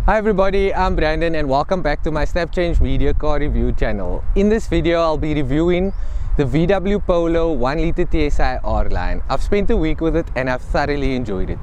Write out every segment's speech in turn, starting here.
Hi everybody, I'm Brandon and welcome back to my Snapchangemedia car review channel. In this video, I'll be reviewing the VW Polo 1-litre TSI R-line. I've spent a week with it and I've thoroughly enjoyed it.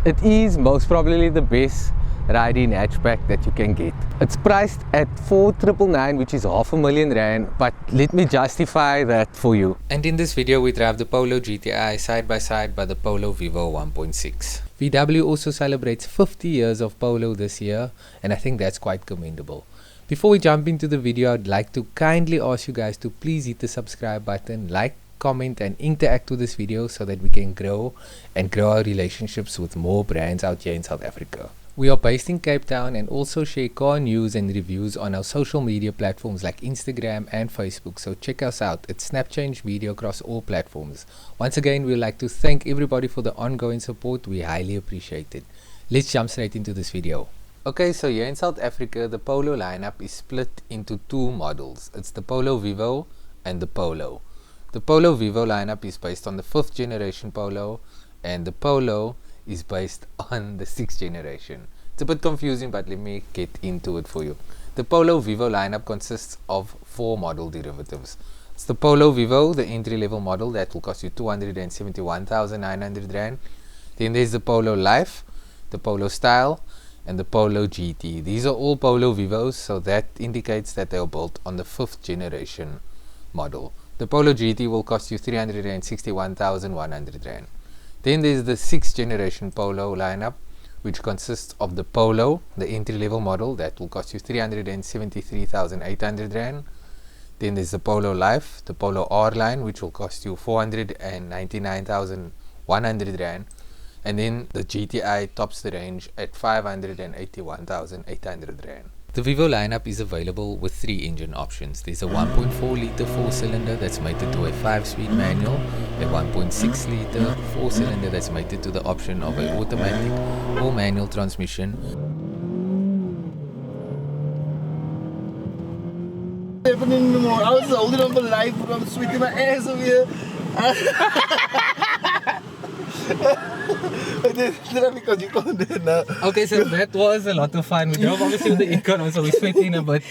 It is most probably the best ride-in hatchback that you can get. It's priced at 4,999, which is R500,000, but let me justify that for you. And in this video, we drive the Polo GTI side by side by the Polo Vivo 1.6. VW also celebrates 50 years of Polo this year, and I think that's quite commendable. Before we jump into the video, I'd like to kindly ask you guys to please hit the subscribe button, like, comment and interact with this video so that we can grow our relationships with more brands out here in South Africa. We are based in Cape Town and also share car news and reviews on our social media platforms like Instagram and Facebook, so check us out. It's Snapchangemedia across all platforms. Once again, we'd like to thank everybody for the ongoing support. We highly appreciate it. Let's jump straight into this video. Okay, so here in South Africa, the Polo lineup is split into two models. It's the Polo Vivo and the Polo. The Polo Vivo lineup is based on the 5th generation Polo, and the Polo is based on the 6th generation. It's a bit confusing, but let me get into it for you. The Polo Vivo lineup consists of 4 model derivatives. It's the Polo Vivo, the entry-level model that will cost you 271,900 Rand. Then there's the Polo Life, the Polo Style, and the Polo GT. These are all Polo Vivos, so that indicates that they are built on the 5th generation model. The Polo GT will cost you 361,100 Rand. Then there's the 6th generation Polo lineup, which consists of the Polo, the entry-level model, that will cost you 373,800 Rand. Then there's the Polo Life, the Polo R-line, which will cost you 499,100 Rand. And then the GTI tops the range at 581,800 Rand. The Vivo lineup is available with 3 engine options. There's a 1.4 litre 4-cylinder that's mated to a 5-speed manual, a 1.6 litre 4-cylinder that's mated to the option of an automatic or manual transmission. I was holding on for life, but I'm sweating my ass over here. Because you can't do it now. Okay, so that was a lot of fun. We drove obviously with the Econ, so we're sweating a bit.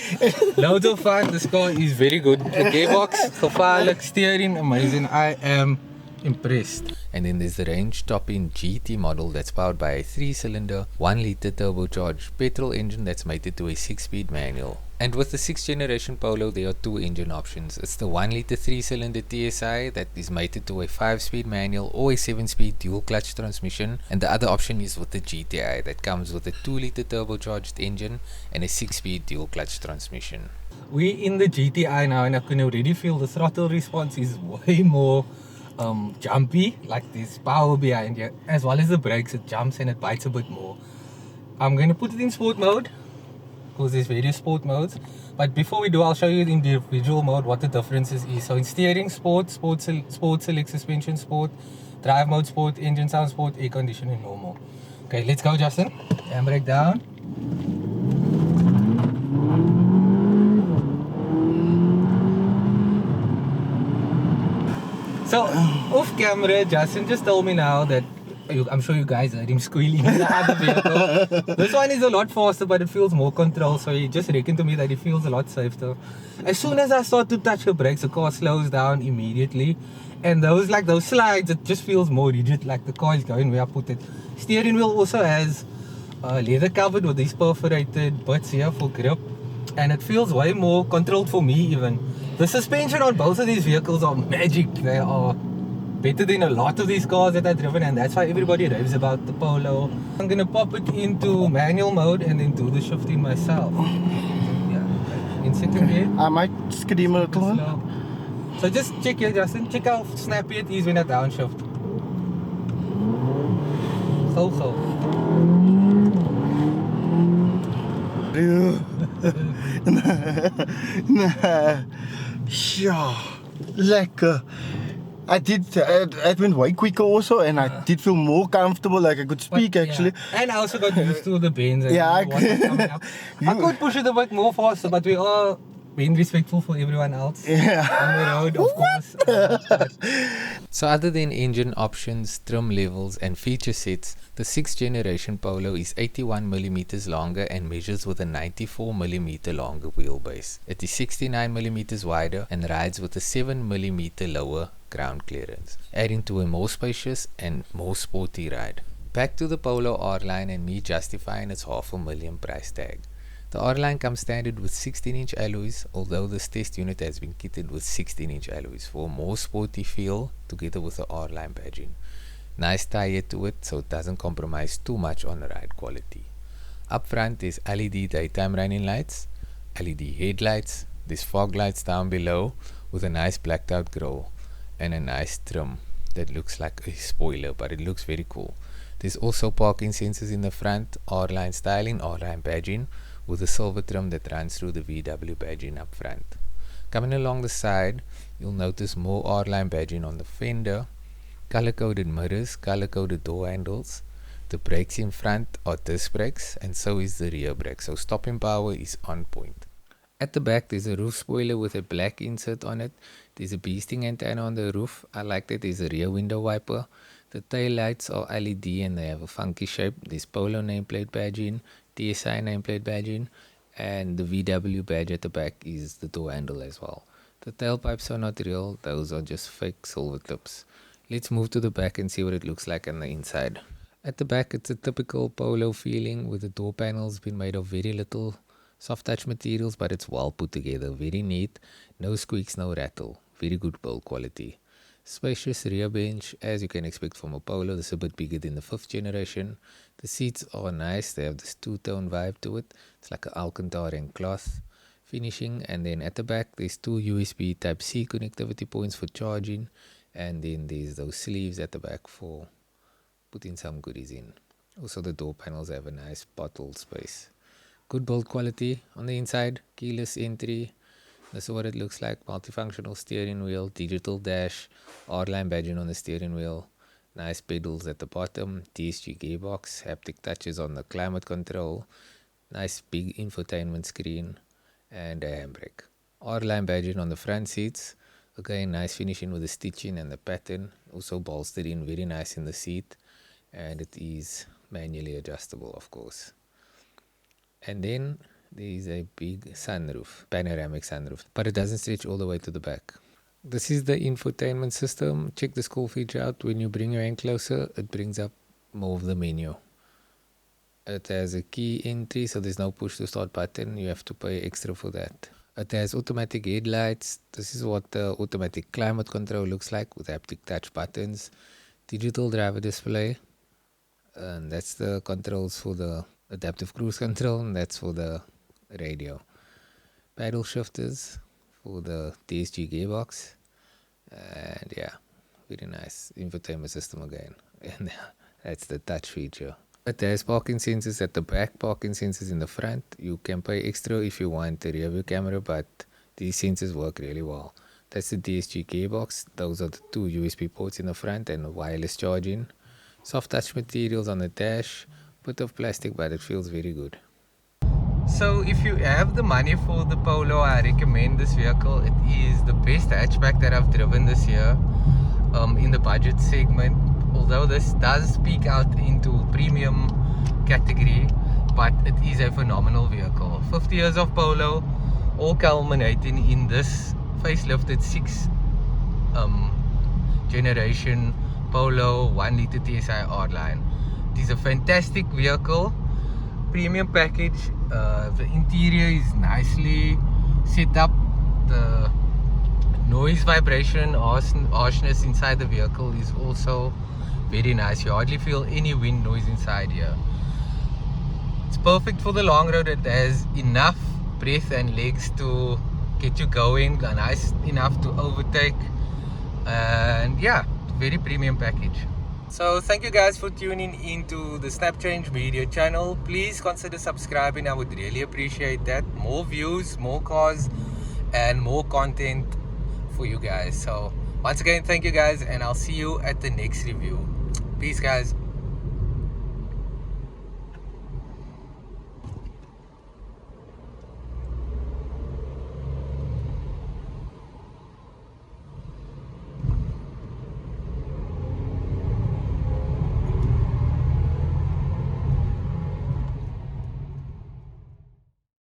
Loads of fun. This car is very good. The gearbox, gevaarlijk, steering, amazing. I am impressed. And then there's the range topping GT model that's powered by a 3-cylinder 1-litre turbocharged petrol engine that's mated to a 6-speed manual. And with the 6th generation Polo, there are 2 engine options. It's the 1-litre 3-cylinder TSI that is mated to a 5-speed manual or a 7-speed dual clutch transmission, and the other option is with the GTI that comes with a 2-litre turbocharged engine and a 6-speed dual clutch transmission. We're in the GTI now and I can already feel the throttle response is way more jumpy, like there's power behind you, as well as the brakes. It jumps and it bites a bit more. I'm going to put it in sport mode because there's various sport modes, but before we do, I'll show you in the individual mode what the differences is. So in steering, sport select suspension sport, drive mode sport, engine sound sport, air conditioning normal. Okay, let's go, Justin. Handbrake down. So, off camera, Justin just told me now that, I'm sure you guys heard him squealing in the other vehicle. This one is a lot faster, but it feels more control, so he just reckoned to me that it feels a lot safer. As soon as I start to touch the brakes, the car slows down immediately. And those slides, it just feels more rigid, like the car is going where I put it. Steering wheel also has leather covered with these perforated bits here for grip. And it feels way more controlled for me even. The suspension on both of these vehicles are magic. They are better than a lot of these cars that I've driven, and that's why everybody raves about the Polo. I'm gonna pop it into manual mode and then do the shifting myself. Yeah, in second gear. I might skid him a little. So just check here, Justin. Check how snappy it is when I downshift. So. Ja, lekker. It went way quicker also, and I did feel more comfortable, like I could speak actually. Yeah. And I also got used to the bends. And yeah, I could push it a bit more faster, but we are being respectful for everyone else Yeah. on the road, of course. So other than engine options, trim levels and feature sets, the 6th generation Polo is 81mm longer and measures with a 94mm longer wheelbase. It is 69mm wider and rides with a 7mm lower ground clearance, adding to a more spacious and more sporty ride. Back to the Polo R-line and me justifying its $500,000 price tag. The R-line comes standard with 16-inch alloys, although this test unit has been kitted with 16-inch alloys for a more sporty feel together with the R-line badging. Nice tire to it so it doesn't compromise too much on the ride quality. Up front is LED daytime running lights, LED headlights, there's fog lights down below with a nice blacked out grille and a nice trim that looks like a spoiler, but it looks very cool. There's also parking sensors in the front, R-line styling, R-line badging, with a silver trim that runs through the VW badging up front. Coming along the side, you'll notice more R-line badging on the fender, color-coded mirrors, color-coded door handles. The brakes in front are disc brakes and so is the rear brake, so stopping power is on point. At the back there's a roof spoiler with a black insert on it. There's a beasting antenna on the roof. I like that there's a rear window wiper. The tail lights are LED and they have a funky shape. There's Polo nameplate badging, TSI nameplate badging, and the VW badge at the back is the door handle as well. The tailpipes are not real, those are just fake silver clips. Let's move to the back and see what it looks like on the inside. At the back it's a typical Polo feeling with the door panels being made of very little soft touch materials, but it's well put together, very neat, no squeaks, no rattle, very good build quality. Spacious rear bench, as you can expect from a Polo. This is a bit bigger than the 5th generation. The seats are nice, they have this two-tone vibe to it. It's like an Alcantara and cloth finishing. And then at the back there's 2 USB Type-C connectivity points for charging, and then there's those sleeves at the back for putting some goodies in. Also the door panels have a nice bottle space. Good build quality on the inside, keyless entry. This is what it looks like. Multifunctional steering wheel, digital dash, R-line badging on the steering wheel, nice pedals at the bottom, TSG gearbox, haptic touches on the climate control, nice big infotainment screen, and a handbrake. R-line badging on the front seats. Again, nice finishing with the stitching and the pattern. Also bolstered in very nice in the seat, and it is manually adjustable, of course. And then there is a big sunroof, panoramic sunroof, but it doesn't stretch all the way to the back. This is the infotainment system. Check this cool feature out. When you bring your hand closer, it brings up more of the menu. It has a key entry, so there's no push to start button. You have to pay extra for that. It has automatic headlights. This is what the automatic climate control looks like with haptic touch buttons. Digital driver display. And that's the controls for the adaptive cruise control, and that's for the radio. Paddle shifters for the TSG gearbox, and yeah, very nice infotainment system again. And that's the touch feature. It has parking sensors at the back, parking sensors in the front. You can pay extra if you want the rear view camera, but these sensors work really well. That's the TSG gearbox. Those are the 2 USB ports in the front and wireless charging. Soft touch materials on the dash. Bit of plastic, but it feels very good. So if you have the money for the Polo, I recommend this vehicle. It is the best hatchback that I've driven this year in the budget segment. Although this does speak out into premium category, but it is a phenomenal vehicle. 50 years of Polo, all culminating in this facelifted 6th generation Polo 1-liter TSI R-line. It is a fantastic vehicle, premium package. The interior is nicely set up. The noise, vibration, harshness inside the vehicle is also very nice. You hardly feel any wind noise inside here. It's perfect for the long road. It has enough breadth and legs to get you going, nice enough to overtake, and yeah, very premium package. So thank you guys for tuning into the Snapchangemedia channel. Please consider subscribing, I would really appreciate that. More views, more cars, and more content for you guys. So once again, thank you guys, and I'll see you at the next review. Peace guys.